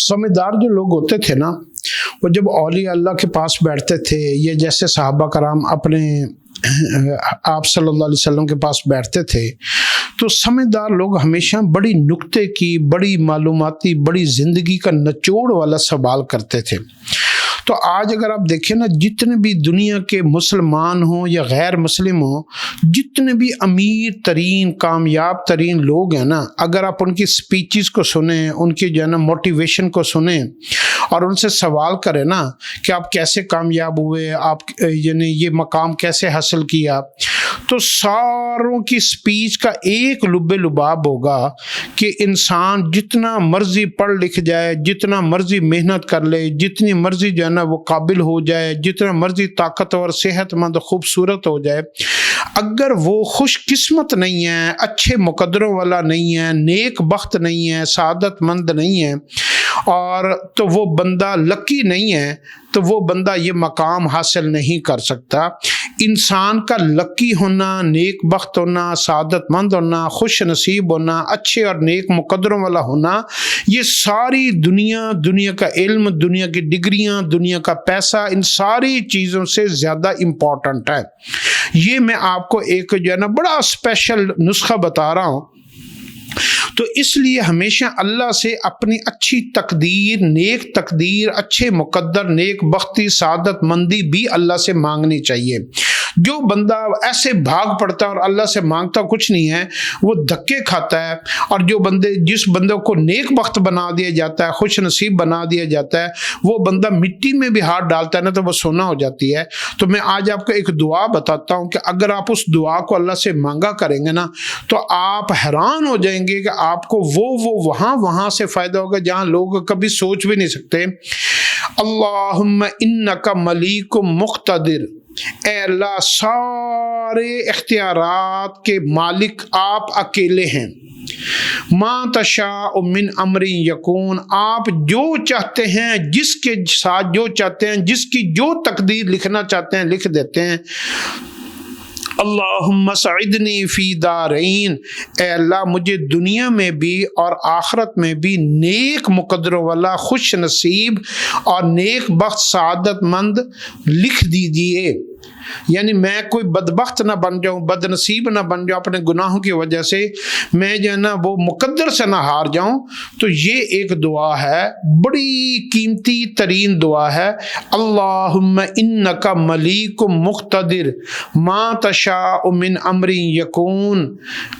समझदार जो लोग होते थे ना, वो जब औलिया अल्लाह के पास बैठते थे, ये जैसे सहाबा कराम अपने आप सल्लल्लाहु अलैहि वसल्लम के पास बैठते थे, तो समझदार लोग हमेशा बड़ी नुक्ते की, बड़ी मालूमाती, बड़ी ज़िंदगी का निचोड़ वाला सवाल करते थे। तो आज अगर आप देखें ना, जितने भी दुनिया के मुसलमान हों या गैर मुस्लिम हों, जितने भी अमीर तरीन कामयाब तरीन लोग हैं ना, अगर आप उनकी स्पीचेस को सुने, उनकी जो है ना मोटिवेशन को सुने और उनसे सवाल करें ना कि आप कैसे कामयाब हुए, आप यानी ये मकाम कैसे हासिल किया, तो सारों की स्पीच का एक लुब्बे लुबाब होगा कि इंसान जितना मर्जी पढ़ लिख जाए, जितना मर्जी मेहनत कर ले, जितनी मर्जी जो है ना वो काबिल हो जाए, जितना मर्जी ताकतवर सेहतमंद खूबसूरत हो जाए, अगर वो खुशकिस्मत नहीं है, अच्छे मुकद्दरों वाला नहीं है, नेक बख्त नहीं है, सादतमंद नहीं है, और तो वो बंदा लकी नहीं है, तो वो बंदा ये मकाम हासिल नहीं कर सकता। इंसान का लकी होना, नेक बख्त होना, सादतमंद होना, खुश नसीब होना, अच्छे और नेक मुकद्दरों वाला होना, ये सारी दुनिया का इल्म, दुनिया की डिग्रियां, दुनिया का पैसा, इन सारी चीज़ों से ज़्यादा इम्पॉर्टेंट है। ये मैं आपको एक जो है ना बड़ा स्पेशल नुस्खा बता रहा हूँ। तो इसलिए हमेशा अल्लाह से अपनी अच्छी तकदीर, नेक तकदीर, अच्छे मुकद्दर, नेक बख्ती, सादत मंदी भी अल्लाह से मांगनी चाहिए। जो बंदा ऐसे भाग पड़ता है और अल्लाह से मांगता कुछ नहीं है, वो धक्के खाता है। और जिस बंदे को नेक बख्त बना दिया जाता है, खुश नसीब बना दिया जाता है, वो बंदा मिट्टी में भी हाथ डालता है ना तो वो सोना हो जाती है। तो मैं आज आपको एक दुआ बताता हूँ कि अगर आप उस दुआ को अल्लाह से मांगा करेंगे ना, तो आप हैरान हो जाएंगे कि आपको वो वहाँ से फ़ायदा होगा जहाँ लोग कभी सोच भी नहीं सकते। अल्लाहुम्मा इन्नका मलीकुम मुक़्तदिर, ए अल्लाह सारे इख्तियारात के मालिक आप अकेले हैं। मा तशाउ मिन अमरी यकून, आप जो चाहते हैं, जिसके साथ जो चाहते हैं, जिसकी जो तकदीर लिखना चाहते हैं लिख देते हैं। अल्लाहुम्मा सइदनी फी दारैन, ए अल्लाह मुझे दुनिया में भी और आखिरत में भी नेक मुकद्दरों वाला, खुश नसीब और नेक बख्त सादतमंद लिख दीजिए। यानी मैं कोई बदबख्त ना बन जाऊं, बदनसीब ना बन जाऊं, अपने गुनाहों की वजह से मैं जो है ना वो मुकद्दर से ना हार जाऊं। तो ये एक दुआ है, बड़ी कीमती तरीन दुआ है। अल्लाहुम्मा इन्नका मलीकुम मुक़्तदिर, मा तशाउ मिन अमरी यकून,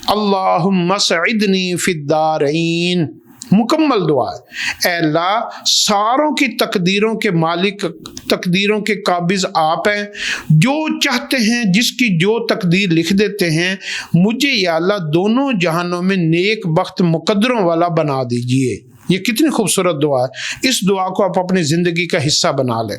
अल्लाहुम्मा सइदनी फिद्दारैन। मुकम्मल दुआ है। ए अल्लाह सारों की तकदीरों के मालिक, तकदीरों के काबिज आप हैं, जो चाहते हैं जिसकी जो तकदीर लिख देते हैं। मुझे या अल्लाह दोनों जहानों में नेक बख्त मुकद्दरों वाला बना दीजिए। ये कितनी खूबसूरत दुआ है। इस दुआ को आप अपनी ज़िंदगी का हिस्सा बना लें।